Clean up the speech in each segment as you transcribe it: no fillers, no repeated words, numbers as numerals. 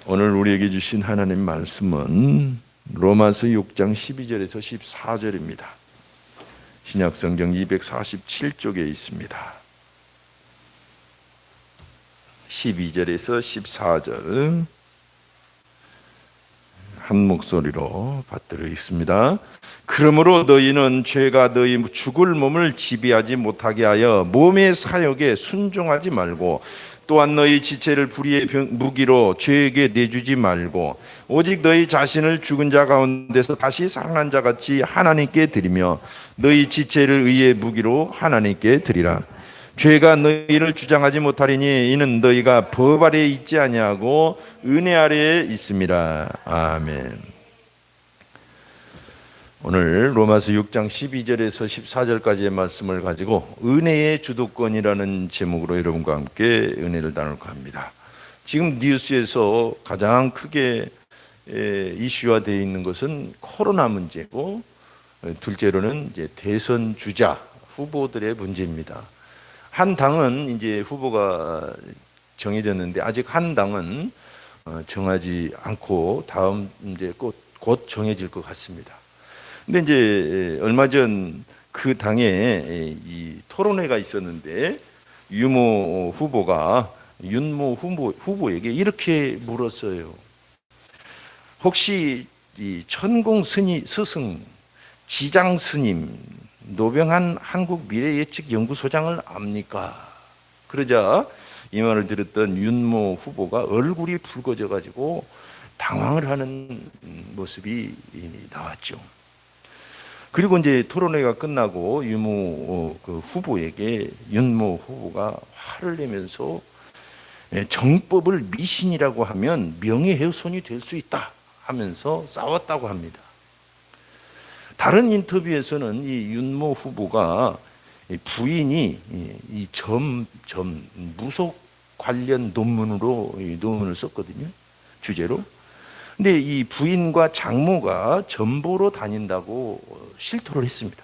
오늘 우리에게 주신 하나님 말씀은 로마서 6장 12절에서 14절입니다. 신약성경 247쪽에 있습니다. 12절에서 14절 한 목소리로 받들어 있습니다. 그러므로 너희는 죄가 너희 죽을 몸을 지배하지 못하게 하여 몸의 사욕에 순종하지 말고, 또한 너희 지체를 불의의 무기로 죄에게 내주지 말고, 오직 너희 자신을 죽은 자 가운데서 다시 살아난 자 같이 하나님께 드리며 너희 지체를 의의 무기로 하나님께 드리라. 죄가 너희를 주장하지 못하리니 이는 너희가 법 아래에 있지 아니하고 은혜 아래에 있음이라. 아멘. 오늘 로마서 6장 12절에서 14절까지의 말씀을 가지고 은혜의 주도권이라는 제목으로 여러분과 함께 은혜를 나눌까 합니다. 지금 뉴스에서 가장 크게 이슈화되어 있는 것은 코로나 문제고, 둘째로는 이제 대선 주자 후보들의 문제입니다. 한 당은 이제 후보가 정해졌는데 아직 한 당은 정하지 않고 다음 이제 곧 정해질 것 같습니다. 근데 이제 얼마 전 그 당에 이 토론회가 있었는데 유모 후보가 윤모 후보에게 이렇게 물었어요. 혹시 이 천공 스승 지장 스님 노병한 한국미래예측연구소장을 압니까? 그러자 이 말을 들었던 윤모 후보가 얼굴이 붉어져 가지고 당황을 하는 모습이 나왔죠. 그리고 이제 토론회가 끝나고 유모 후보에게 윤모 후보가 화를 내면서 정법을 미신이라고 하면 명예훼손이 될 수 있다 하면서 싸웠다고 합니다. 다른 인터뷰에서는 이 윤모 후보가 부인이 이 무속 관련 논문을 썼거든요. 주제로. 근데 이 부인과 장모가 전보로 다닌다고 실토를 했습니다.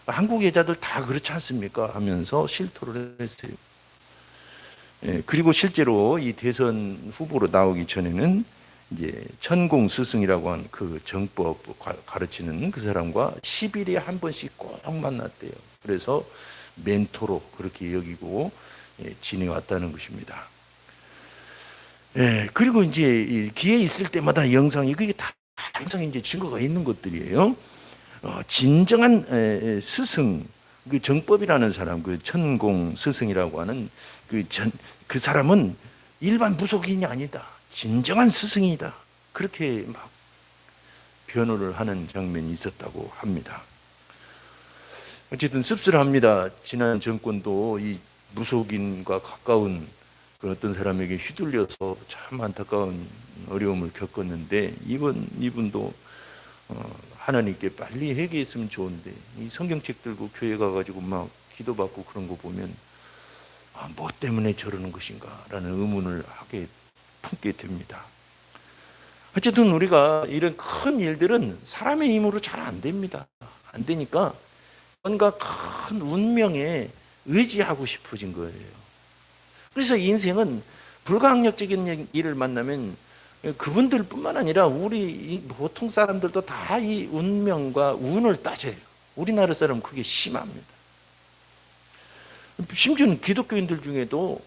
한국 여자들 다 그렇지 않습니까? 하면서 실토를 했어요. 그리고 실제로 이 대선 후보로 나오기 전에는 이제 천공 스승이라고 하는 그 정법 가르치는 그 사람과 10일에 한 번씩 꼭 만났대요. 그래서 멘토로 그렇게 여기고 지내왔다는 것입니다. 그리고 이제 기회 있을 때마다 영상이 그게 다 항상 이제 증거가 있는 것들이에요. 진정한 스승, 그 정법이라는 사람, 그 천공 스승이라고 하는 그 사람은 일반 무속인이 아니다. 진정한 스승이다. 그렇게 막 변호를 하는 장면이 있었다고 합니다. 어쨌든 씁쓸합니다. 지난 정권도 이 무속인과 가까운 그 어떤 사람에게 휘둘려서 참 안타까운 어려움을 겪었는데, 이분도 하나님께 빨리 회개했으면 좋은데, 이 성경책 들고 교회 가가지고 막 기도받고 그런 거 보면 뭐 때문에 저러는 것인가 라는 의문을 품게 됩니다. 어쨌든 우리가 이런 큰 일들은 사람의 힘으로 잘 안 됩니다. 안 되니까 뭔가 큰 운명에 의지하고 싶어진 거예요. 그래서 인생은 불가항력적인 일을 만나면 그분들뿐만 아니라 우리 보통 사람들도 다 이 운명과 운을 따져요. 우리나라 사람은 그게 심합니다. 심지어는 기독교인들 중에도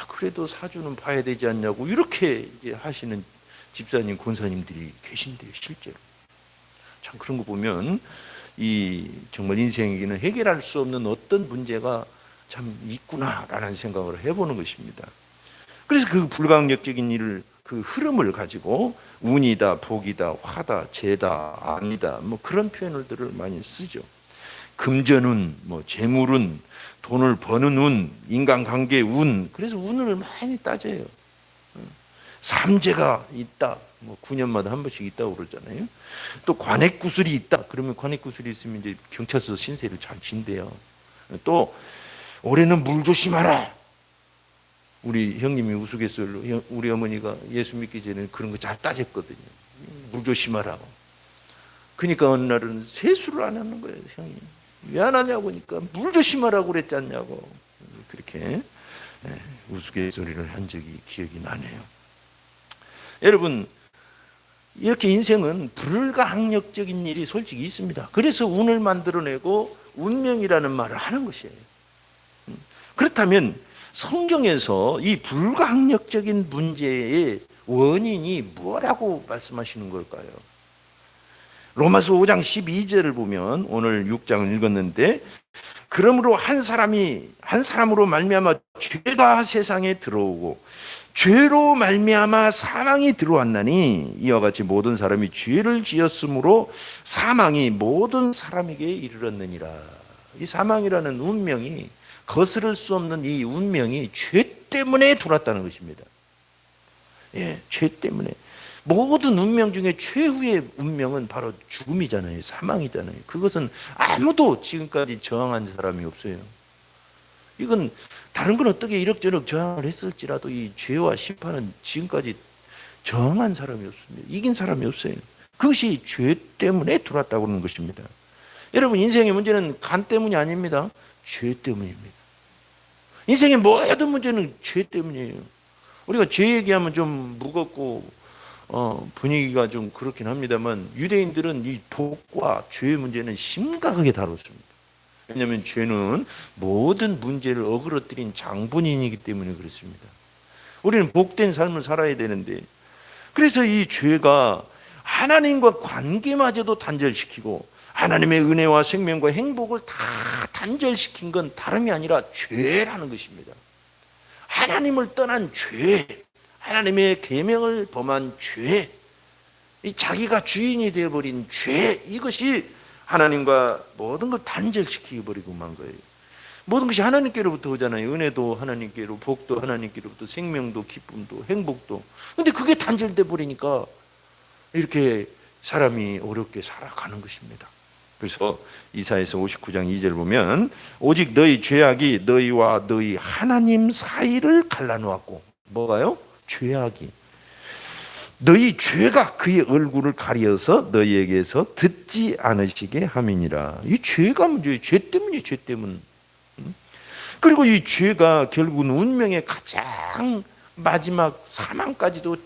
그래도 사주는 봐야 되지 않냐고 이렇게 이제 하시는 집사님, 권사님들이 계신데요, 실제로. 참 그런 거 보면 정말 인생에게는 해결할 수 없는 어떤 문제가 참 있구나라는 생각을 해보는 것입니다. 그래서 그 불가항력적인 일을, 그 흐름을 가지고 운이다, 복이다, 화다, 재다, 아니다, 뭐 그런 표현들을 많이 쓰죠. 금전운, 뭐 재물운, 돈을 버는 운, 인간관계 운. 그래서 운을 많이 따져요. 삼재가 있다. 뭐 9년마다 한 번씩 있다고 그러잖아요. 또 관액구슬이 있다. 그러면 관액구슬이 있으면 이제 경찰서 신세를 잘 진대요. 또 올해는 물 조심하라. 우리 형님이 우스갯소리로 우리 어머니가 예수 믿기 전에 그런 거 잘 따졌거든요. 물 조심하라고. 그러니까 어느 날은 세수를 안 하는 거예요, 형이. 왜 안 하냐고 하니까 물 조심하라고 그랬지 않냐고. 그렇게 우스갯소리를 한 적이 기억이 나네요. 여러분, 이렇게 인생은 불가항력적인 일이 솔직히 있습니다. 그래서 운을 만들어내고 운명이라는 말을 하는 것이에요. 그렇다면 성경에서 이 불가항력적인 문제의 원인이 뭐라고 말씀하시는 걸까요? 로마서 5장 12절을 보면, 오늘 6장을 읽었는데, 그러므로 한 사람으로 말미암아 죄가 세상에 들어오고 죄로 말미암아 사망이 들어왔나니 이와 같이 모든 사람이 죄를 지었으므로 사망이 모든 사람에게 이르렀느니라. 이 사망이라는 운명이, 거스를 수 없는 이 운명이 죄 때문에 들어왔다는 것입니다. 예, 죄 때문에. 모든 운명 중에 최후의 운명은 바로 죽음이잖아요. 사망이잖아요. 그것은 아무도 지금까지 저항한 사람이 없어요. 이건 다른 건 어떻게 이럭저럭 저항을 했을지라도 이 죄와 심판은 지금까지 저항한 사람이 없습니다. 이긴 사람이 없어요. 그것이 죄 때문에 들어왔다고 하는 것입니다. 여러분, 인생의 문제는 간 때문이 아닙니다. 죄 때문입니다. 인생의 모든 문제는 죄 때문이에요. 우리가 죄 얘기하면 좀 무겁고 분위기가 좀 그렇긴 합니다만, 유대인들은 이 독과 죄의 문제는 심각하게 다뤘습니다. 왜냐하면 죄는 모든 문제를 어그러뜨린 장본인이기 때문에 그렇습니다. 우리는 복된 삶을 살아야 되는데, 그래서 이 죄가 하나님과 관계마저도 단절시키고 하나님의 은혜와 생명과 행복을 다 단절시킨 건 다름이 아니라 죄라는 것입니다. 하나님을 떠난 죄, 하나님의 계명을 범한 죄, 이 자기가 주인이 되어버린 죄, 이것이 하나님과 모든 걸 단절시키고 버리고 만 거예요. 모든 것이 하나님께로부터 오잖아요. 은혜도 하나님께로, 복도 하나님께로부터, 생명도, 기쁨도, 행복도. 근데 그게 단절돼 버리니까 이렇게 사람이 어렵게 살아가는 것입니다. 그래서 이사야서 59장 2절 보면, 오직 너희 죄악이 너희와 너희 하나님 사이를 갈라놓았고, 뭐가요? 죄악이, 너희 죄가 그의 얼굴을 가려서 너희에게서 듣지 않으시게 함이니라. 이 죄가 문제예요. 죄 때문이에요. 죄 때문. 그리고 이 죄가 결국은 운명의 가장 마지막 사망까지도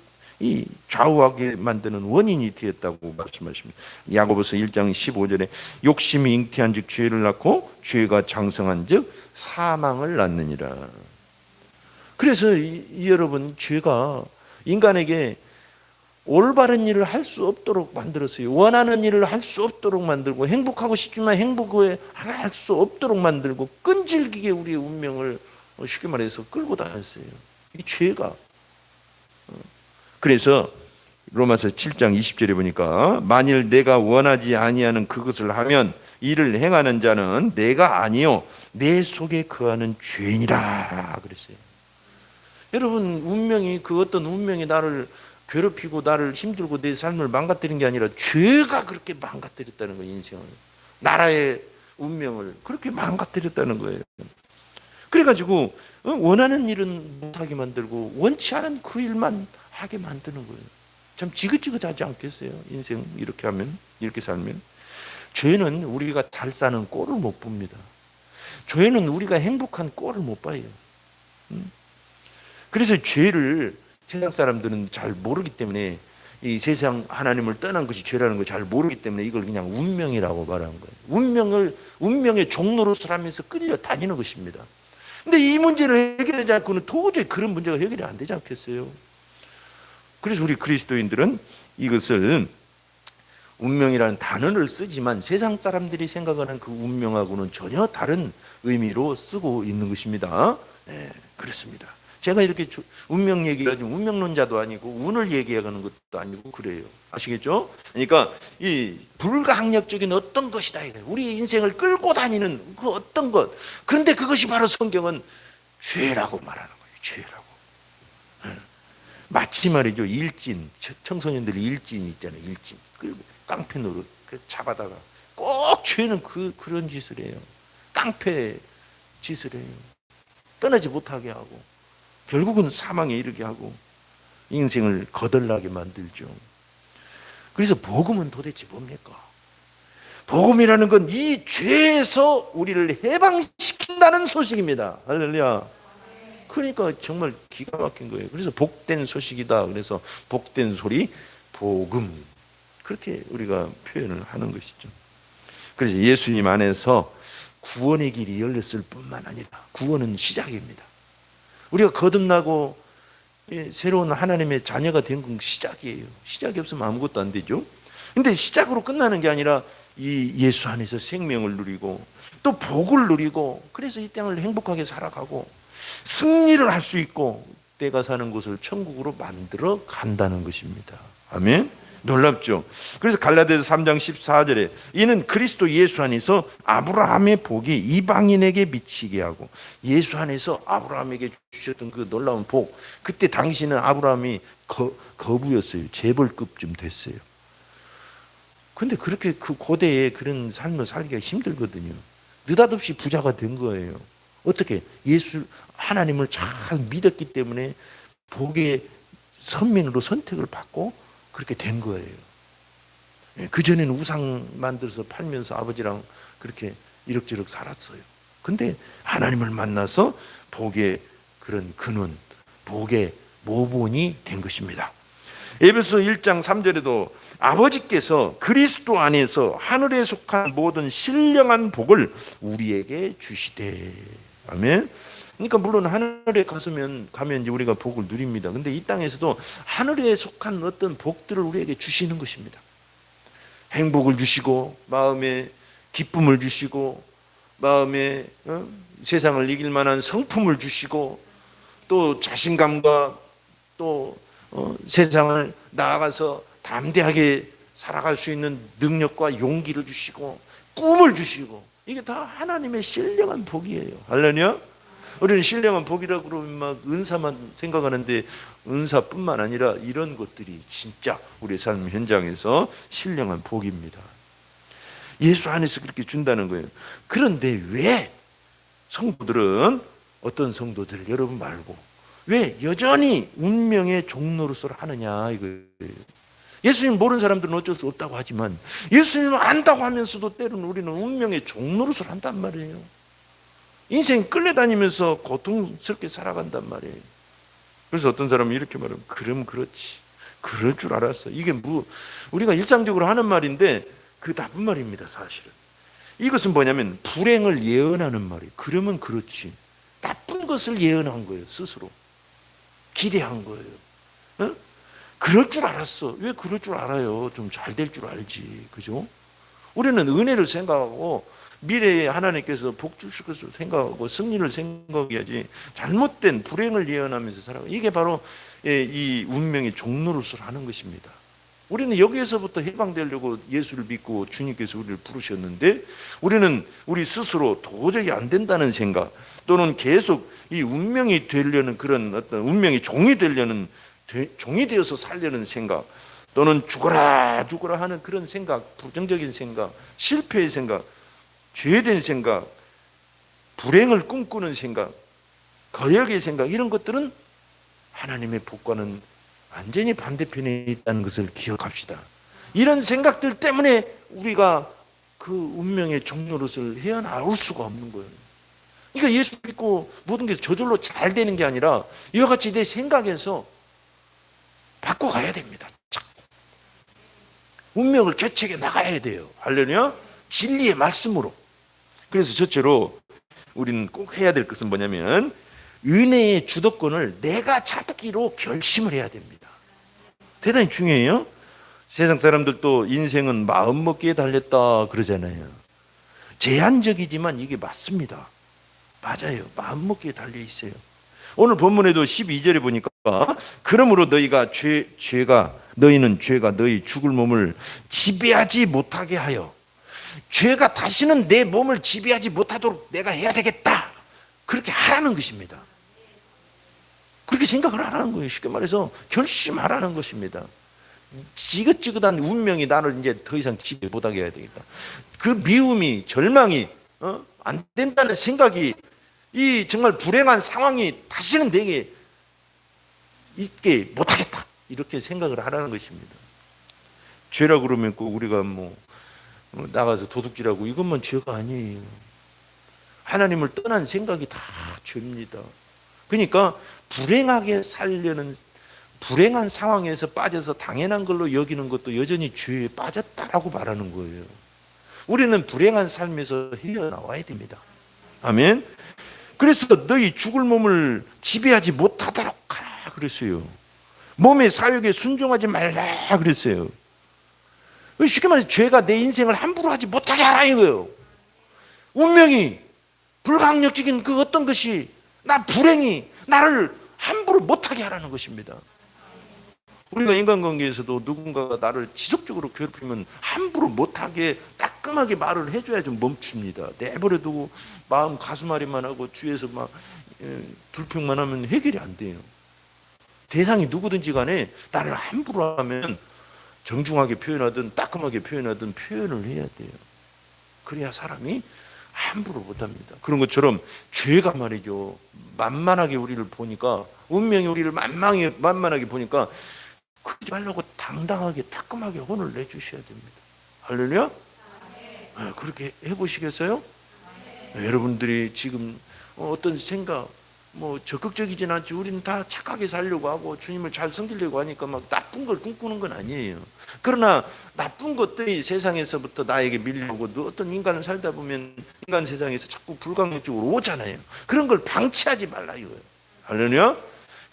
이 좌우하게 만드는 원인이 되었다고 말씀하십니다. 야고보서 1장 15절에 욕심이 잉태한 즉 죄를 낳고 죄가 장성한 즉 사망을 낳느니라. 그래서 여러분, 죄가 인간에게 올바른 일을 할 수 없도록 만들었어요. 원하는 일을 할 수 없도록 만들고, 행복하고 싶지만 행복을 할 수 없도록 만들고, 끈질기게 우리의 운명을 쉽게 말해서 끌고 다녔어요. 이 죄가. 그래서 로마서 7장 20절에 보니까, 만일 내가 원하지 아니하는 그것을 하면 이를 행하는 자는 내가 아니요 내 속에 거하는 죄인이라 그랬어요. 여러분, 운명이, 그 어떤 운명이 나를 괴롭히고 나를 힘들고 내 삶을 망가뜨린 게 아니라 죄가 그렇게 망가뜨렸다는 거예요. 인생을, 나라의 운명을 그렇게 망가뜨렸다는 거예요. 그래가지고 원하는 일은 못하게 만들고 원치 않은 그 일만 하게 만드는 거예요. 참 지긋지긋하지 않겠어요? 인생 이렇게 하면, 이렇게 살면. 죄는 우리가 잘 사는 꼴을 못 봅니다. 죄는 우리가 행복한 꼴을 못 봐요. 그래서 죄를 세상 사람들은 잘 모르기 때문에, 이 세상 하나님을 떠난 것이 죄라는 걸 잘 모르기 때문에 이걸 그냥 운명이라고 말하는 거예요. 운명의 종로로 살면서 끌려다니는 것입니다. 근데 이 문제를 해결하지 않고는 도저히 그런 문제가 해결이 안 되지 않겠어요? 그래서 우리 그리스도인들은 이것을 운명이라는 단어를 쓰지만 세상 사람들이 생각하는 그 운명하고는 전혀 다른 의미로 쓰고 있는 것입니다. 네, 그렇습니다. 제가 이렇게 운명 얘기하지, 운명론자도 아니고 운을 얘기하는 것도 아니고 그래요. 아시겠죠? 그러니까 이 불가항력적인 어떤 것이다, 우리 인생을 끌고 다니는 그 어떤 것. 그런데 그것이 바로 성경은 죄라고 말하는 거예요. 죄라고. 마치 말이죠, 일진, 청소년들이 일진 있잖아요. 일진, 깡패 노릇 잡아다가 꼭 죄는 그런 짓을 해요. 깡패 짓을 해요. 떠나지 못하게 하고 결국은 사망에 이르게 하고 인생을 거덜나게 만들죠. 그래서 복음은 도대체 뭡니까? 복음이라는 건 이 죄에서 우리를 해방시킨다는 소식입니다. 할렐루야. 그러니까 정말 기가 막힌 거예요. 그래서 복된 소식이다. 그래서 복된 소리, 복음. 그렇게 우리가 표현을 하는 것이죠. 그래서 예수님 안에서 구원의 길이 열렸을 뿐만 아니라 구원은 시작입니다. 우리가 거듭나고 새로운 하나님의 자녀가 된 건 시작이에요. 시작이 없으면 아무것도 안 되죠. 근데 시작으로 끝나는 게 아니라 이 예수 안에서 생명을 누리고 또 복을 누리고 그래서 이 땅을 행복하게 살아가고 승리를 할 수 있고 때가 사는 곳을 천국으로 만들어 간다는 것입니다. 아멘. 놀랍죠. 그래서 갈라디아서 3장 14절에 이는 그리스도 예수 안에서 아브라함의 복이 이방인에게 미치게 하고 예수 안에서 아브라함에게 주셨던 그 놀라운 복, 그때 당시는 아브라함이 거부였어요. 재벌급쯤 됐어요. 근데 그렇게 그 고대에 그런 삶을 살기가 힘들거든요. 느닷없이 부자가 된 거예요. 어떻게? 예수 하나님을 잘 믿었기 때문에 복의 선민으로 선택을 받고 그렇게 된 거예요. 그전에는 우상 만들어서 팔면서 아버지랑 그렇게 이럭저럭 살았어요. 근데 하나님을 만나서 복의 그런 근원, 복의 모본이 된 것입니다. 에베소 1장 3절에도 아버지께서 그리스도 안에서 하늘에 속한 모든 신령한 복을 우리에게 주시되. 아멘. 그러니까 물론 하늘에 가면 이제 우리가 복을 누립니다. 근데 이 땅에서도 하늘에 속한 어떤 복들을 우리에게 주시는 것입니다. 행복을 주시고 마음에 기쁨을 주시고 마음에 세상을 이길 만한 성품을 주시고 또 자신감과 또 세상을 나아가서 담대하게 살아갈 수 있는 능력과 용기를 주시고 꿈을 주시고 이게 다 하나님의 신령한 복이에요. 할렐루야. 우리는 신령한 복이라고 그러면 막 은사만 생각하는데 은사뿐만 아니라 이런 것들이 진짜 우리 삶 현장에서 신령한 복입니다. 예수 안에서 그렇게 준다는 거예요. 그런데 왜 성도들은 어떤 성도들 여러분 말고 왜 여전히 운명의 종노릇을 하느냐 이거예요. 예수님 모르는 사람들은 어쩔 수 없다고 하지만 예수님을 안다고 하면서도 때로는 우리는 운명의 종노릇을 한단 말이에요. 인생 끌려다니면서 고통스럽게 살아간단 말이에요. 그래서 어떤 사람은 이렇게 말하면 그럼 그렇지. 그럴 줄 알았어. 이게 우리가 일상적으로 하는 말인데 그 나쁜 말입니다. 사실은. 이것은 뭐냐면 불행을 예언하는 말이에요. 그러면 그렇지. 나쁜 것을 예언한 거예요. 스스로. 기대한 거예요. 어? 그럴 줄 알았어. 왜 그럴 줄 알아요? 좀 잘 될 줄 알지. 그죠? 우리는 은혜를 생각하고 미래에 하나님께서 복 주실 것을 생각하고 승리를 생각해야지 잘못된 불행을 예언하면서 살아가. 이게 바로 이 운명의 종노릇을 하는 것입니다. 우리는 여기에서부터 해방되려고 예수를 믿고 주님께서 우리를 부르셨는데 우리는 우리 스스로 도저히 안 된다는 생각 또는 계속 이 운명이 되려는 그런 어떤 운명의 종이 되려는 종이 되어서 살려는 생각 또는 죽어라 하는 그런 생각, 부정적인 생각, 실패의 생각, 죄된 생각, 불행을 꿈꾸는 생각, 거역의 생각 이런 것들은 하나님의 복과는 완전히 반대편에 있다는 것을 기억합시다. 이런 생각들 때문에 우리가 그 운명의 종노릇을 헤어나올 수가 없는 거예요. 그러니까 예수 믿고 모든 게 저절로 잘 되는 게 아니라 이와 같이 내 생각에서 바꿔가야 됩니다. 자꾸. 운명을 개척해 나가야 돼요. 할렐루야. 진리의 말씀으로. 그래서 첫째로 우리는 꼭 해야 될 것은 뭐냐면 은혜의 주도권을 내가 잡기로 결심을 해야 됩니다. 대단히 중요해요. 세상 사람들도 인생은 마음먹기에 달렸다 그러잖아요. 제한적이지만 이게 맞습니다. 맞아요. 마음먹기에 달려 있어요. 오늘 본문에도 12절에 보니까 그러므로 너희는 죄가 너희 죽을 몸을 지배하지 못하게 하여 죄가 다시는 내 몸을 지배하지 못하도록 내가 해야 되겠다. 그렇게 하라는 것입니다. 그렇게 생각을 하라는 거예요. 쉽게 말해서 결심하라는 것입니다. 지긋지긋한 운명이 나를 이제 더 이상 지배 못하게 해야 되겠다. 그 미움이 절망이 안 된다는 생각이 이 정말 불행한 상황이 다시는 내게 있게 못하겠다. 이렇게 생각을 하라는 것입니다. 죄라고 그러면 꼭 우리가 나가서 도둑질하고 이것만 죄가 아니에요. 하나님을 떠난 생각이 다 죄입니다. 그러니까 불행하게 살려는, 불행한 상황에서 빠져서 당연한 걸로 여기는 것도 여전히 죄에 빠졌다라고 말하는 거예요. 우리는 불행한 삶에서 헤어나와야 됩니다. 아멘. 그래서 너희 죽을 몸을 지배하지 못하도록 하라 그랬어요. 몸의 사욕에 순종하지 말라 그랬어요. 쉽게 말해서 죄가 내 인생을 함부로 하지 못하게 하라 이거예요. 운명이, 불가항력적인 그 어떤 것이, 나 불행이 나를 함부로 못하게 하라는 것입니다. 우리가 인간관계에서도 누군가가 나를 지속적으로 괴롭히면 함부로 못하게 따끔하게 말을 해줘야 좀 멈춥니다. 내버려두고 마음 가슴앓이만 하고 뒤에서 막 불평만 하면 해결이 안 돼요. 대상이 누구든지 간에 나를 함부로 하면 정중하게 표현하든 따끔하게 표현하든 표현을 해야 돼요. 그래야 사람이 함부로 못합니다. 그런 것처럼 죄가 말이죠, 만만하게 우리를 보니까, 운명이 우리를 만만하게 보니까 그러지 말라고 당당하게 따끔하게 혼을 내주셔야 됩니다. 할렐루야. 그렇게 해보시겠어요? 여러분들이 지금 어떤 생각, 적극적이진 않지, 우리는 다 착하게 살려고 하고 주님을 잘 섬기려고 하니까 막 나쁜 걸 꿈꾸는 건 아니에요. 그러나 나쁜 것들이 세상에서부터 나에게 밀려오고, 어떤 인간을 살다 보면 인간 세상에서 자꾸 불강력적으로 오잖아요. 그런 걸 방치하지 말라 이거예요. 할렐루야.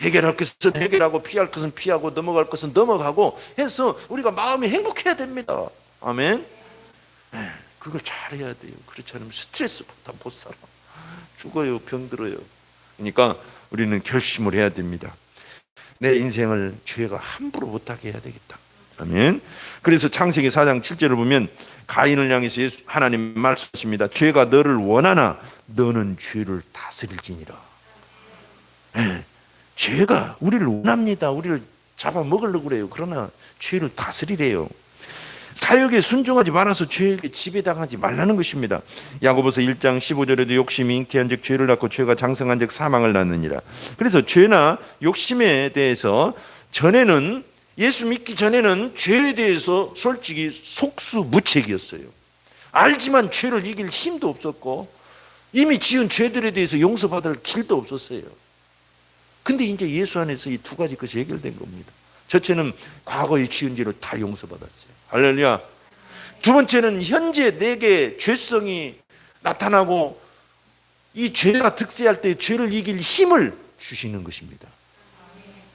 해결할 것은 해결하고 피할 것은 피하고 넘어갈 것은 넘어가고 해서 우리가 마음이 행복해야 됩니다. 아멘. 그걸 잘해야 돼요. 그렇지 않으면 스트레스부터 못 살아. 죽어요. 병들어요. 그러니까 우리는 결심을 해야 됩니다. 내 인생을 죄가 함부로 못하게 해야 되겠다. 아멘. 그래서 창세기 4장 7절을 보면 가인을 향해서 하나님 말씀하십니다. 죄가 너를 원하나 너는 죄를 다스릴지니라. 죄가 우리를 원합니다. 우리를 잡아먹으려고 그래요. 그러나 죄를 다스리래요. 사욕에 순종하지 말아서 죄에게 지배당하지 말라는 것입니다. 야고보서 1장 15절에도 욕심이 잉태한즉 죄를 낳고 죄가 장성한즉 사망을 낳느니라. 그래서 죄나 욕심에 대해서 전에는, 예수 믿기 전에는 죄에 대해서 솔직히 속수무책이었어요. 알지만 죄를 이길 힘도 없었고 이미 지은 죄들에 대해서 용서받을 길도 없었어요. 근데 이제 예수 안에서 이 두 가지 것이 해결된 겁니다. 첫째는 과거에 지은 죄를 다 용서받았어요. 할렐루야. 두 번째는 현재 내게 죄성이 나타나고 이 죄가 득세할 때 죄를 이길 힘을 주시는 것입니다.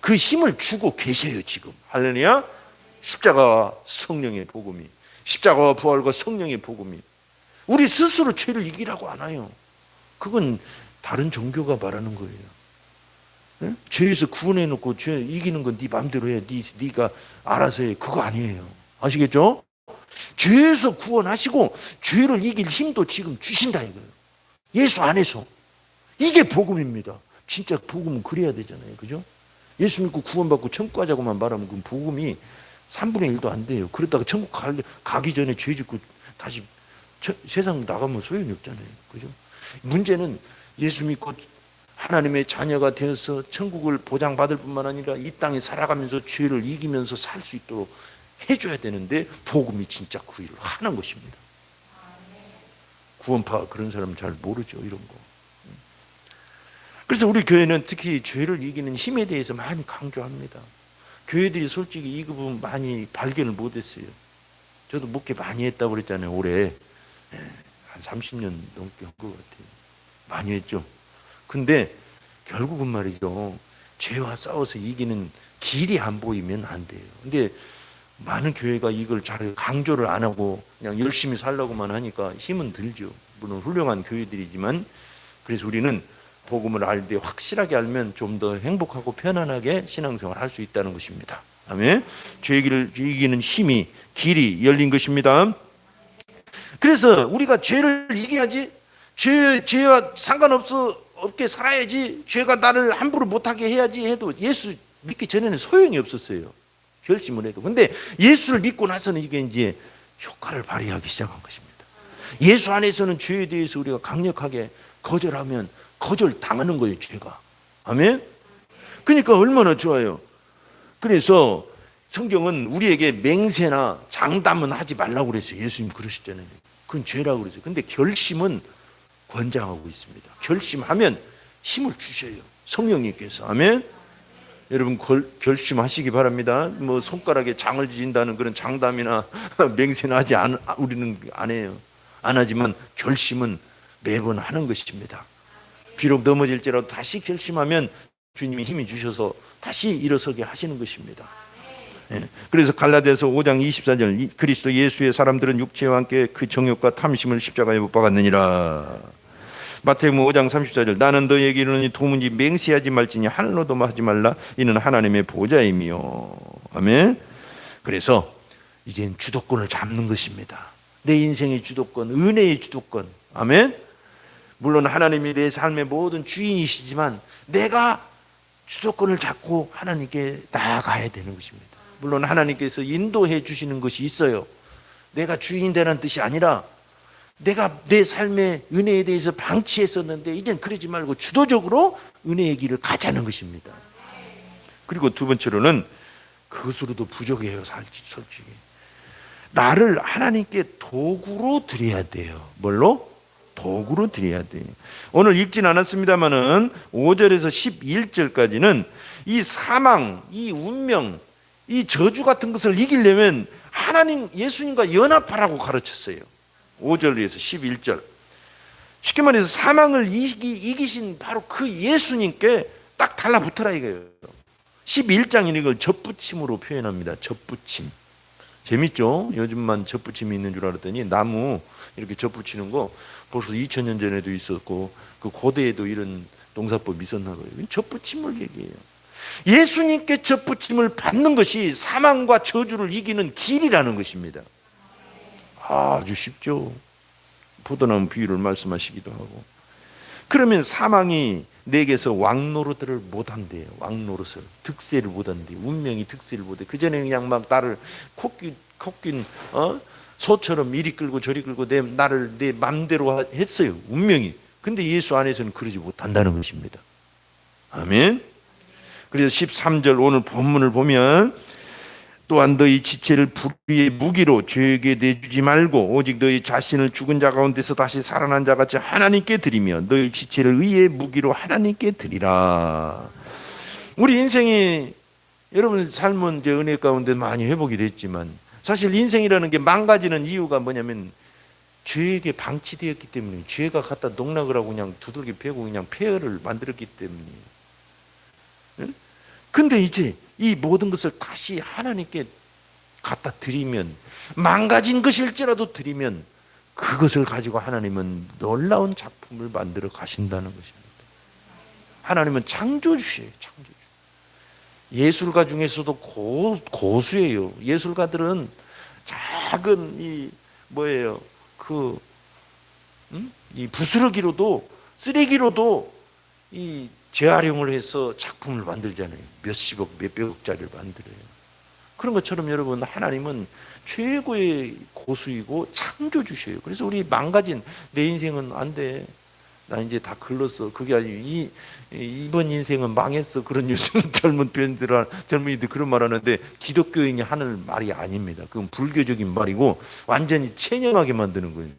그 힘을 주고 계셔요 지금. 할렐루야. 십자가와 성령의 복음이, 십자가와 부활과 성령의 복음이 우리 스스로 죄를 이기라고 안 해요. 그건 다른 종교가 말하는 거예요. 죄에서 구원해놓고 죄 이기는 건 네 마음대로 해, 네가 알아서 해, 그거 아니에요. 아시겠죠? 죄에서 구원하시고 죄를 이길 힘도 지금 주신다 이거예요. 예수 안에서. 이게 복음입니다. 진짜 복음은 그래야 되잖아요. 그죠? 예수 믿고 구원받고 천국 가자고만 말하면 그 복음이 3분의 1도 안 돼요. 그러다가 천국 가기 전에 죄 짓고 다시 세상 나가면 소용이 없잖아요. 그죠? 문제는 예수 믿고 하나님의 자녀가 되어서 천국을 보장받을 뿐만 아니라 이 땅에 살아가면서 죄를 이기면서 살 수 있도록 해줘야 되는데 복음이 진짜 그 일을 하는 것입니다. 구원파 그런 사람은 잘 모르죠. 이런 거. 그래서 우리 교회는 특히 죄를 이기는 힘에 대해서 많이 강조합니다. 교회들이 솔직히 이 부분 많이 발견을 못했어요. 저도 목회 많이 했다고 그랬잖아요. 올해 한 30년 넘게 한 것 같아요. 많이 했죠. 근데 결국은 말이죠, 죄와 싸워서 이기는 길이 안 보이면 안 돼요. 근데 많은 교회가 이걸 잘 강조를 안 하고 그냥 열심히 살려고만 하니까 힘은 들죠. 물론 훌륭한 교회들이지만, 그래서 우리는 복음을 알 때 확실하게 알면 좀 더 행복하고 편안하게 신앙생활을 할 수 있다는 것입니다. 아멘. 죄를 이기는 힘이, 길이 열린 것입니다. 그래서 우리가 죄를 이겨야지, 죄와 상관없게 살아야지, 죄가 나를 함부로 못하게 해야지 해도 예수 믿기 전에는 소용이 없었어요. 결심을 해도. 근데 예수를 믿고 나서는 이게 이제 효과를 발휘하기 시작한 것입니다. 예수 안에서는 죄에 대해서 우리가 강력하게 거절하면 거절당하는 거예요, 죄가. 아멘? 그러니까 얼마나 좋아요. 그래서 성경은 우리에게 맹세나 장담은 하지 말라고 그랬어요. 예수님 그러셨잖아요. 그건 죄라고 그랬어요. 근데 결심은 권장하고 있습니다. 결심하면 힘을 주셔요. 성령님께서. 아멘. 여러분 결심하시기 바랍니다. 뭐 손가락에 장을 지진다는 그런 장담이나 맹세는 우리는 안 해요. 안 하지만 결심은 매번 하는 것입니다. 비록 넘어질지라도 다시 결심하면 주님이 힘이 주셔서 다시 일어서게 하시는 것입니다. 그래서 갈라디아서 5장 24절 그리스도 예수의 사람들은 육체와 함께 그 정욕과 탐심을 십자가에 못 박았느니라. 마태복음 5장 34절 나는 너에게 이르노니 도무지 맹세하지 말지니 하늘로도 하지 말라 이는 하나님의 보좌임이요. 아멘. 그래서 이젠 주도권을 잡는 것입니다. 내 인생의 주도권, 은혜의 주도권. 아멘. 물론 하나님이 내 삶의 모든 주인이시지만 내가 주도권을 잡고 하나님께 나아가야 되는 것입니다. 물론 하나님께서 인도해 주시는 것이 있어요. 내가 주인이 되는 뜻이 아니라 내가 내 삶의 은혜에 대해서 방치했었는데 이젠 그러지 말고 주도적으로 은혜의 길을 가자는 것입니다. 그리고 두 번째로는 그것으로도 부족해요. 솔직히 나를 하나님께 도구로 드려야 돼요. 뭘로? 도구로 드려야 돼요. 오늘 읽진 않았습니다만은 5절에서 11절까지는 이 사망, 이 운명, 이 저주 같은 것을 이기려면 하나님, 예수님과 연합하라고 가르쳤어요. 5절에서 11절. 쉽게 말해서 사망을 이기신 바로 그 예수님께 딱 달라붙어라 이거예요. 11장인 이걸 젖붙임으로 표현합니다. 젖붙임. 재밌죠? 요즘만 젖붙임이 있는 줄 알았더니 나무 이렇게 젖붙이는 거 벌써 2000년 전에도 있었고 그 고대에도 이런 농사법이 있었나 봐요. 젖붙임을 얘기해요. 예수님께 젖붙임을 받는 것이 사망과 저주를 이기는 길이라는 것입니다. 아주 쉽죠. 포도나무 비유를 말씀하시기도 하고. 그러면 사망이 내게서 왕노릇을 못한대요. 왕노릇을 득세를 못한대요. 운명이 득세를 못해. 그 전에 그냥 막 나를 코낀 소처럼 이리 끌고 저리 끌고 나를 내 맘대로 했어요. 운명이. 근데 예수 안에서는 그러지 못한다는 것입니다. 아멘. 그래서 13절 오늘 본문을 보면 또한 너희 지체를 불의의 무기로 죄에게 내주지 말고 오직 너희 자신을 죽은 자 가운데서 다시 살아난 자 같이 하나님께 드리며 너희 지체를 의의 무기로 하나님께 드리라. 우리 인생이 여러분 삶은 이제 은혜 가운데 많이 회복이 됐지만 사실 인생이라는 게 망가지는 이유가 뭐냐면 죄에게 방치되었기 때문에 죄가 갖다 농락을 하고 그냥 두들겨 패고 그냥 폐허를 만들었기 때문이에요. 근데 이제 이 모든 것을 다시 하나님께 갖다 드리면 망가진 것일지라도 드리면 그것을 가지고 하나님은 놀라운 작품을 만들어 가신다는 것입니다. 하나님은 창조주예요. 창조주. 예술가 중에서도 고수예요. 예술가들은 작은 이 뭐예요? 이 부스러기로도 쓰레기로도 이 재활용을 해서 작품을 만들잖아요. 몇십억, 몇백억짜리를 만들어요. 그런 것처럼 여러분 하나님은 최고의 고수이고 창조주셔요. 그래서 우리 망가진 내 인생은 안 돼. 나 이제 다 글렀어. 그게 아니고 이번 인생은 망했어. 그런 요즘 젊은이들 그런 말 하는데 기독교인이 하는 말이 아닙니다. 그건 불교적인 말이고 완전히 체념하게 만드는 거예요.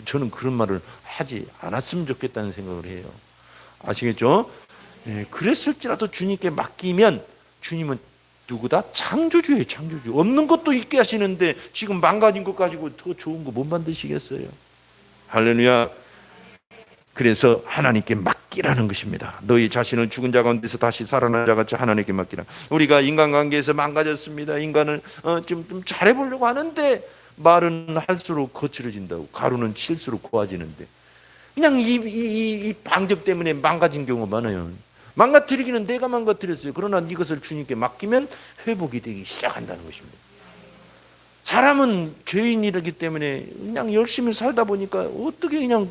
저는 그런 말을 하지 않았으면 좋겠다는 생각을 해요. 아시겠죠? 네, 그랬을지라도 주님께 맡기면 주님은 누구다? 창조주예요. 창조주. 없는 것도 있게 하시는데 지금 망가진 것 가지고 더 좋은 거 못 만드시겠어요? 할렐루야. 그래서 하나님께 맡기라는 것입니다. 너희 자신을 죽은 자 가운데서 다시 살아난 자 같이 하나님께 맡기라. 우리가 인간관계에서 망가졌습니다. 인간을 좀 잘해보려고 하는데 말은 할수록 거칠어진다고, 가루는 칠수록 고와지는데 그냥 이 방적 때문에 망가진 경우가 많아요. 망가뜨리기는 내가 망가뜨렸어요. 그러나 이것을 주님께 맡기면 회복이 되기 시작한다는 것입니다. 사람은 죄인이기 때문에 그냥 열심히 살다 보니까 어떻게 그냥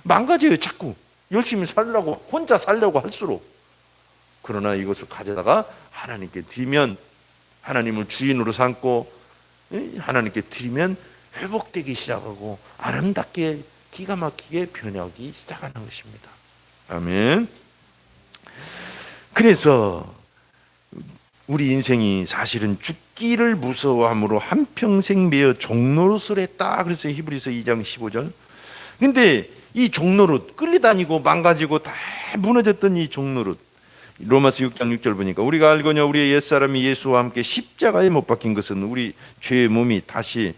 망가져요. 자꾸 열심히 살려고 혼자 살려고 할수록. 그러나 이것을 가져다가 하나님께 드리면 하나님을 주인으로 삼고 하나님께 드리면 회복되기 시작하고 아름답게 기가 막히게 변하기 시작하는 것입니다. 아멘. 그래서 우리 인생이 사실은 죽기를 무서워함으로 한평생 매여 종노릇을 했다. 그래서 히브리서 2장 15절. 근데 이 종노릇 끌려다니고 망가지고 다 무너졌던 이 종노릇. 로마서 6장 6절 보니까 우리가 알거냐 우리의 옛사람이 예수와 함께 십자가에 못 박힌 것은 우리 죄의 몸이 다시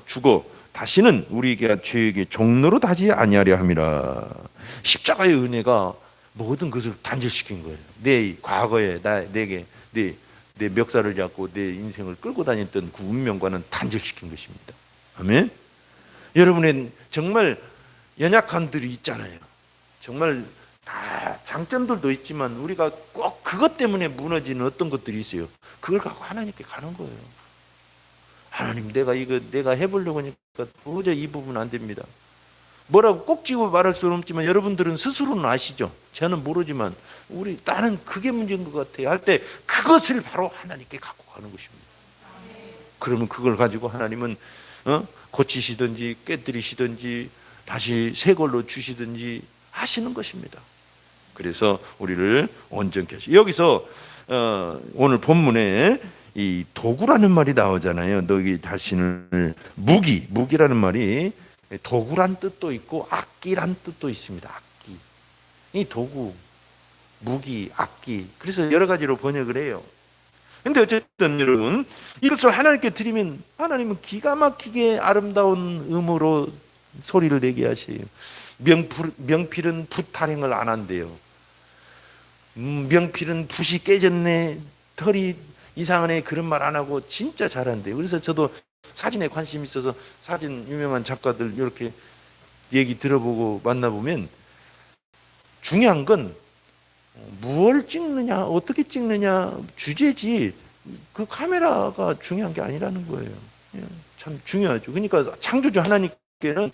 죽어 다시는 우리가 죄에게 종노릇 하지 아니하려 함이라. 십자가의 은혜가 모든 것을 단절시킨 거예요. 내 과거에 내게 내 멱살을 잡고 내 인생을 끌고 다녔던 그 운명과는 단절시킨 것입니다. 아멘. 여러분의 정말 연약함들이 있잖아요. 정말 다 장점들도 있지만 우리가 꼭 그것 때문에 무너지는 어떤 것들이 있어요. 그걸 갖고 하나님께 가는 거예요. 하나님, 내가 해보려고 하니까 도저히 이 부분은 안 됩니다. 뭐라고 꼭 집어 말할 수는 없지만 여러분들은 스스로는 아시죠. 저는 모르지만 나는 그게 문제인 것 같아요 할 때 그것을 바로 하나님께 갖고 가는 것입니다. 그러면 그걸 가지고 하나님은 고치시든지 깨뜨리시든지 다시 새 걸로 주시든지 하시는 것입니다. 그래서 우리를 온전케 하시고, 여기서 오늘 본문에 이 도구라는 말이 나오잖아요. 너희 자신을 무기라는 말이 도구란 뜻도 있고 악기란 뜻도 있습니다. 악기. 이 도구, 무기, 악기. 그래서 여러 가지로 번역을 해요. 근데 어쨌든 여러분, 이것을 하나님께 드리면 하나님은 기가 막히게 아름다운 음으로 소리를 내게 하세요. 명필은 붓 타령을 안 한대요. 명필은 붓이 깨졌네, 털이 이상하네, 그런 말 안 하고 진짜 잘한대요. 그래서 저도 사진에 관심이 있어서 사진 유명한 작가들 이렇게 얘기 들어보고 만나보면 중요한 건 무엇을 찍느냐, 어떻게 찍느냐 주제지 그 카메라가 중요한 게 아니라는 거예요. 참 중요하죠. 그러니까 창조주 하나님께는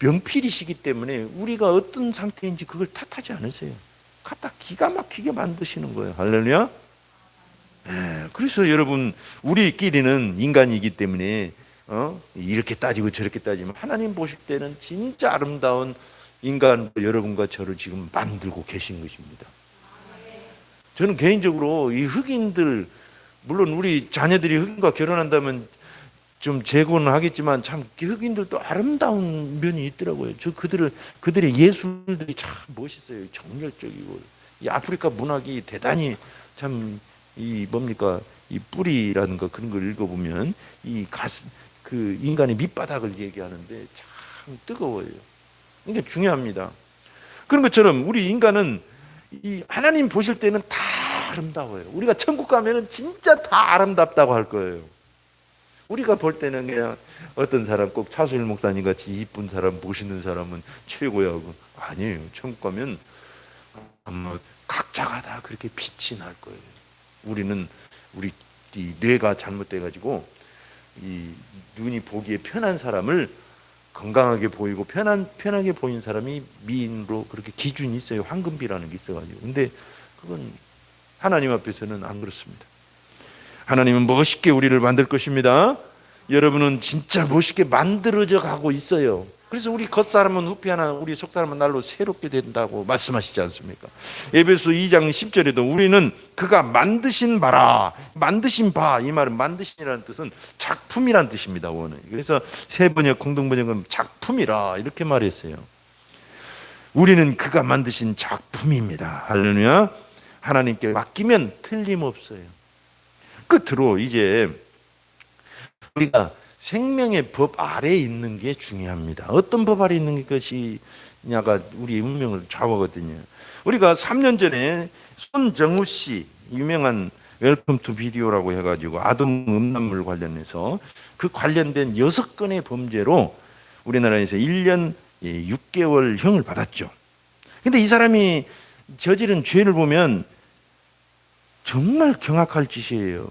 명필이시기 때문에 우리가 어떤 상태인지 그걸 탓하지 않으세요. 갖다 기가 막히게 만드시는 거예요. 할렐루야. 그래서 여러분, 우리끼리는 인간이기 때문에 이렇게 따지고 저렇게 따지면 하나님 보실 때는 진짜 아름다운 인간 여러분과 저를 지금 만들고 계신 것입니다. 저는 개인적으로 이 흑인들, 물론 우리 자녀들이 흑인과 결혼한다면 좀 재고는 하겠지만 참 흑인들도 아름다운 면이 있더라고요. 그들의 예술들이 참 멋있어요. 정열적이고 이 아프리카 문학이 대단히 참 이 뿌리라든가 그런 걸 읽어보면 그 인간의 밑바닥을 얘기하는데 참 뜨거워요. 이게 중요합니다. 그런 것처럼 우리 인간은 이 하나님 보실 때는 다 아름다워요. 우리가 천국 가면은 진짜 다 아름답다고 할 거예요. 우리가 볼 때는 그냥 어떤 사람, 꼭 차수일 목사님 같이 이쁜 사람, 멋있는 사람은 최고야. 아니에요. 천국 가면 아마 각자가 다 그렇게 빛이 날 거예요. 우리 이 뇌가 잘못돼가지고 이 눈이 보기에 편한 사람을 건강하게 보이고 편하게 보이는 사람이 미인으로 그렇게 기준이 있어요. 황금비라는 게 있어가지고. 근데 그건 하나님 앞에서는 안 그렇습니다. 하나님은 멋있게 우리를 만들 것입니다. 여러분은 진짜 멋있게 만들어져 가고 있어요. 그래서 우리 겉사람은 후피하나 우리 속사람은 날로 새롭게 된다고 말씀하시지 않습니까? 에베소 2장 10절에도 우리는 그가 만드신 바라, 만드신 바, 이 말은 만드신이라는 뜻은 작품이라는 뜻입니다. 원은. 그래서 세번역 공동번역은 작품이라 이렇게 말했어요. 우리는 그가 만드신 작품입니다. 할렐루야. 하나님께 맡기면 틀림없어요. 끝으로 이제 우리가 생명의 법 아래에 있는 게 중요합니다. 어떤 법 아래에 있는 것이냐가 우리의 운명을 좌우하거든요. 우리가 3년 전에 손정우 씨, 유명한 웰컴 투 비디오라고 해가지고 아동 음란물 관련해서 그 관련된 6건의 범죄로 우리나라에서 1년 6개월 형을 받았죠. 근데 이 사람이 저지른 죄를 보면 정말 경악할 짓이에요.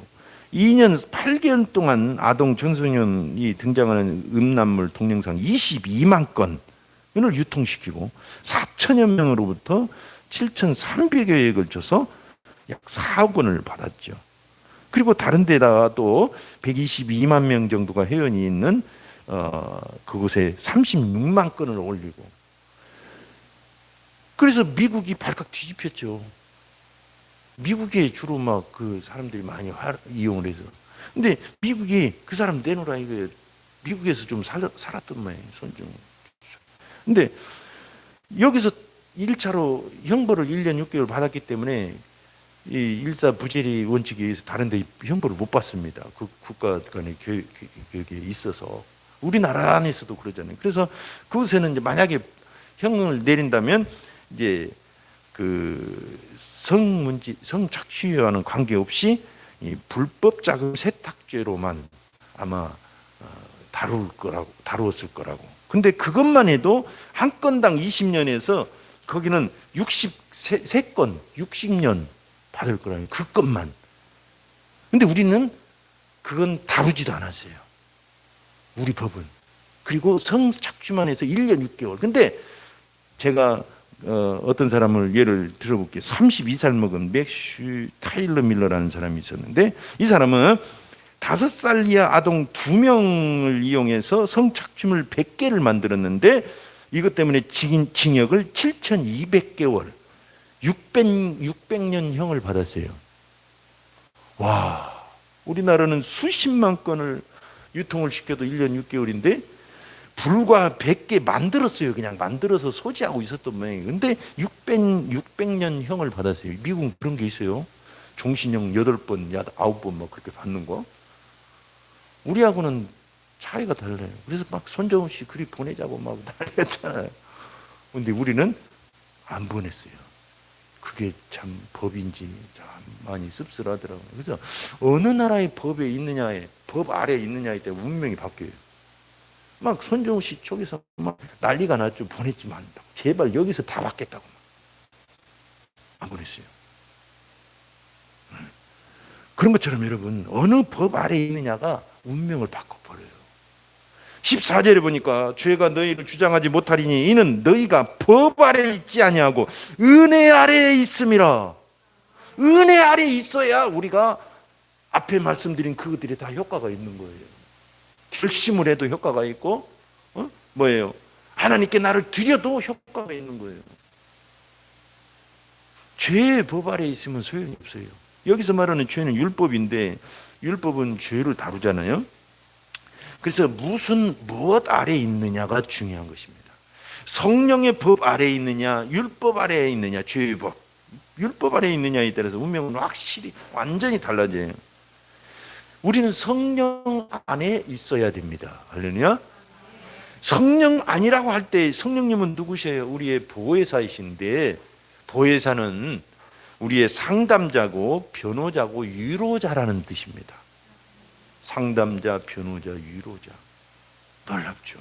2년 8개월 동안 아동 청소년이 등장하는 음란물 동영상 22만 건을 유통시키고 4천여 명으로부터 7,300여회에 걸쳐서 약 4억 원을 받았죠. 그리고 다른 데다가 또 122만 명 정도가 회원이 있는 그곳에 36만 건을 올리고, 그래서 미국이 발칵 뒤집혔죠. 미국에 주로 막 그 사람들이 많이 이용을 해서. 근데 미국이 그 사람 내놓으라 이거예요. 미국에서 좀 살았던 모양이에요. 손정우. 근데 여기서 1차로 형벌을 1년 6개월 받았기 때문에 이 일사부재리 원칙에 의해서 다른 데 형벌을 못 받습니다. 그 국가 간의 교육에 있어서. 우리나라 안에서도 그러잖아요. 그래서 그것에는 이제 만약에 형을 내린다면 이제 그 성착취와는 관계없이 이 불법 자금 세탁죄로만 아마 다루었을 거라고. 근데 그것만 해도 한 건당 20년에서 거기는 63건, 60년 받을 거라요. 그 것만. 근데 우리는 그건 다루지도 않았어요. 우리 법은. 그리고 성착취만 해서 1년 6개월. 근데 제가 어떤 사람을 예를 들어볼게요. 32살 먹은 맥슈 타일러 밀러라는 사람이 있었는데 이 사람은 5살 이하 아동 2명을 이용해서 성착취물 100개를 만들었는데 이것 때문에 징역을 7,200개월 600년 형을 받았어요. 와, 우리나라는 수십만 건을 유통을 시켜도 1년 6개월인데 불과 100개 만들었어요. 그냥 만들어서 소지하고 있었던 모양이에요. 근데 600년 형을 받았어요. 미국은 그런 게 있어요. 종신형 8번, 9번 막 그렇게 받는 거. 우리하고는 차이가 달라요. 그래서 막 손정우 씨 그리 보내자고 막 난리였잖아요. 근데 우리는 안 보냈어요. 그게 참 법인지 참 많이 씁쓸하더라고요. 그래서 어느 나라의 법에 있느냐에, 법 아래에 있느냐에 따라 운명이 바뀌어요. 막 손정우 씨 쪽에서 막 난리가 났죠. 보냈지만 제발 여기서 다 받겠다고 안 보냈어요. 그런 것처럼 여러분 어느 법 아래에 있느냐가 운명을 바꿔버려요. 14절에 보니까 죄가 너희를 주장하지 못하리니 이는 너희가 법 아래에 있지 아니하고 은혜 아래에 있음이라. 은혜 아래에 있어야 우리가 앞에 말씀드린 그것들이 다 효과가 있는 거예요. 결심을 해도 효과가 있고 뭐예요? 하나님께 나를 드려도 효과가 있는 거예요. 죄의 법 아래에 있으면 소용이 없어요. 여기서 말하는 죄는 율법인데 율법은 죄를 다루잖아요. 그래서 무엇 아래에 있느냐가 중요한 것입니다. 성령의 법 아래에 있느냐, 율법 아래에 있느냐, 죄의 법, 율법 아래에 있느냐에 따라서 운명은 확실히 완전히 달라져요. 우리는 성령 안에 있어야 됩니다. 할렐루야. 성령 아니라고 할 때 성령님은 누구세요? 우리의 보혜사이신데 보혜사는 우리의 상담자고 변호자고 위로자라는 뜻입니다. 상담자, 변호자, 위로자. 놀랍죠.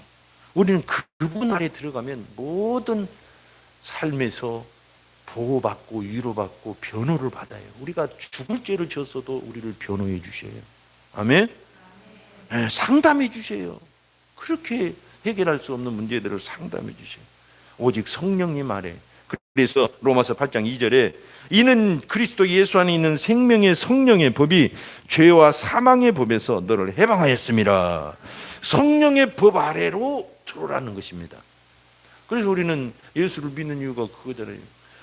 우리는 그분 아래 들어가면 모든 삶에서 보호받고 위로받고 변호를 받아요. 우리가 죽을 죄를 지었어도 우리를 변호해 주셔요. 아멘? 네, 상담해 주셔요. 그렇게 해결할 수 없는 문제들을 상담해 주셔요. 오직 성령님 아래. 그래서 로마서 8장 2절에 이는 그리스도 예수 안에 있는 생명의 성령의 법이 죄와 사망의 법에서 너를 해방하였습니다. 성령의 법 아래로 들어오라는 것입니다. 그래서 우리는 예수를 믿는 이유가 그거잖아요.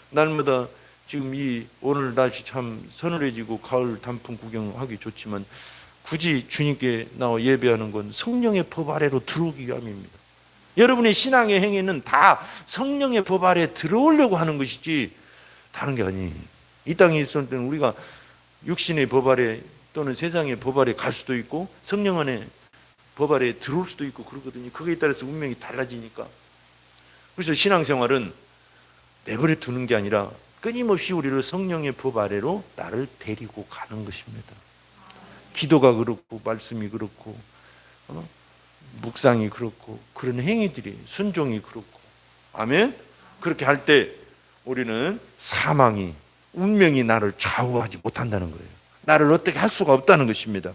날마다 지금 이 오늘 날씨 참 서늘해지고 가을 단풍 구경하기 좋지만 굳이 주님께 나와 예배하는 건 성령의 법 아래로 들어오기 위함입니다. 여러분의 신앙의 행위는 다 성령의 법 아래 들어오려고 하는 것이지 다른 게 아니에요. 이 땅에 있을 때는 우리가 육신의 법 아래 또는 세상의 법 아래 갈 수도 있고 성령 안에 법 아래 들어올 수도 있고 그러거든요. 그거에 따라서 운명이 달라지니까. 그래서 신앙생활은 내버려 두는 게 아니라 끊임없이 우리를 성령의 법 아래로 나를 데리고 가는 것입니다. 기도가 그렇고 말씀이 그렇고 묵상이 그렇고 그런 행위들이 순종이 그렇고 아멘. 그렇게 할 때 우리는 사망이 운명이 나를 좌우하지 못한다는 거예요. 나를 어떻게 할 수가 없다는 것입니다.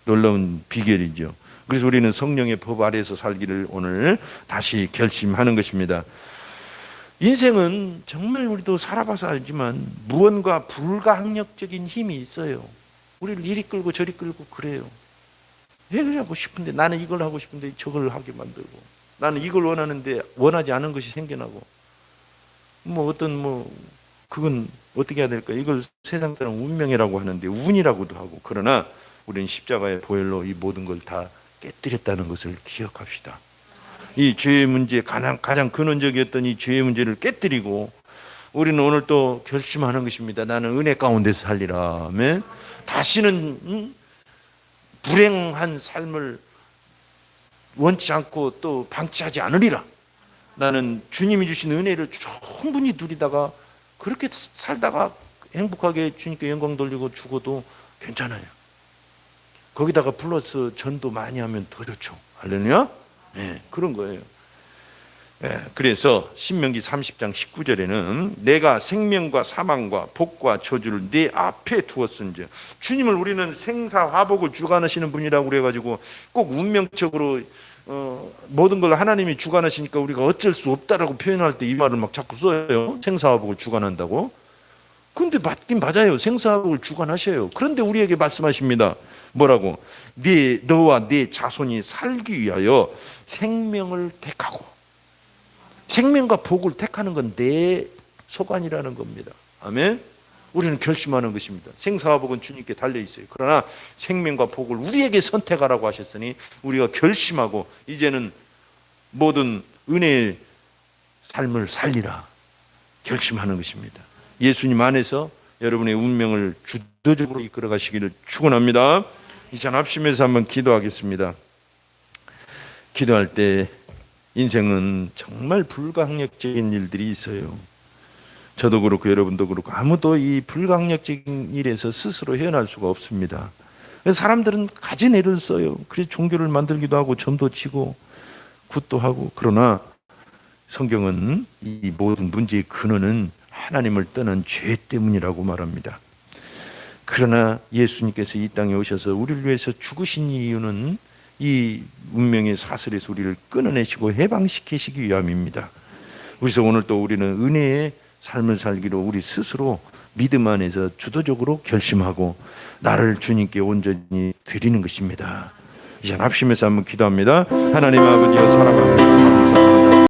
놀라운 비결이죠. 그래서 우리는 성령의 법 아래에서 살기를 오늘 다시 결심하는 것입니다. 인생은 정말 우리도 살아봐서 알지만 무언가 불가항력적인 힘이 있어요. 우리를 이리 끌고 저리 끌고 그래요. 해결하고 싶은데 나는 이걸 하고 싶은데 저걸 하게 만들고 나는 이걸 원하는데 원하지 않은 것이 생겨나고 그건 어떻게 해야 될까? 이걸 세상 사람 운명이라고 하는데 운이라고도 하고 그러나 우리는 십자가의 보혈로 이 모든 걸 다 깨뜨렸다는 것을 기억합시다. 이 죄의 문제, 가장 근원적이었던 이 죄의 문제를 깨뜨리고 우리는 오늘 또 결심하는 것입니다. 나는 은혜 가운데서 살리라. 아멘. 다시는 불행한 삶을 원치 않고 또 방치하지 않으리라. 나는 주님이 주신 은혜를 충분히 누리다가 그렇게 살다가 행복하게 주님께 영광 돌리고 죽어도 괜찮아요. 거기다가 플러스 전도 많이 하면 더 좋죠. 할렐루야? 네, 그런 거예요. 네, 그래서 신명기 30장 19절에는 내가 생명과 사망과 복과 저주를 네 앞에 두었은즉, 주님을 우리는 생사화복을 주관하시는 분이라고 그래가지고 꼭 운명적으로 모든 걸 하나님이 주관하시니까 우리가 어쩔 수 없다라고 표현할 때 이 말을 막 자꾸 써요. 생사화복을 주관한다고. 근데 맞긴 맞아요. 생사화복을 주관하셔요. 그런데 우리에게 말씀하십니다. 뭐라고? 너와 네 자손이 살기 위하여 생명을 택하고, 생명과 복을 택하는 건 내 소관이라는 겁니다. 아멘. 우리는 결심하는 것입니다. 생사와 복은 주님께 달려 있어요. 그러나 생명과 복을 우리에게 선택하라고 하셨으니 우리가 결심하고 이제는 모든 은혜의 삶을 살리라 결심하는 것입니다. 예수님 안에서 여러분의 운명을 주도적으로 이끌어 가시기를 축원합니다. 이제 합심해서 한번 기도하겠습니다. 기도할 때 인생은 정말 불가항력적인 일들이 있어요. 저도 그렇고 여러분도 그렇고 아무도 이 불가항력적인 일에서 스스로 헤어날 수가 없습니다. 사람들은 가진 애를 써요. 그래서 종교를 만들기도 하고 점도 치고 굿도 하고. 그러나 성경은 이 모든 문제의 근원은 하나님을 떠난 죄 때문이라고 말합니다. 그러나 예수님께서 이 땅에 오셔서 우리를 위해서 죽으신 이유는 이 운명의 사슬에서 우리를 끊어내시고 해방시키시기 위함입니다. 그래서 오늘 또 우리는 은혜의 삶을 살기로 우리 스스로 믿음 안에서 주도적으로 결심하고 나를 주님께 온전히 드리는 것입니다. 이제 합심해서 한번 기도합니다. 하나님 아버지여, 사랑합니다. 감사합니다.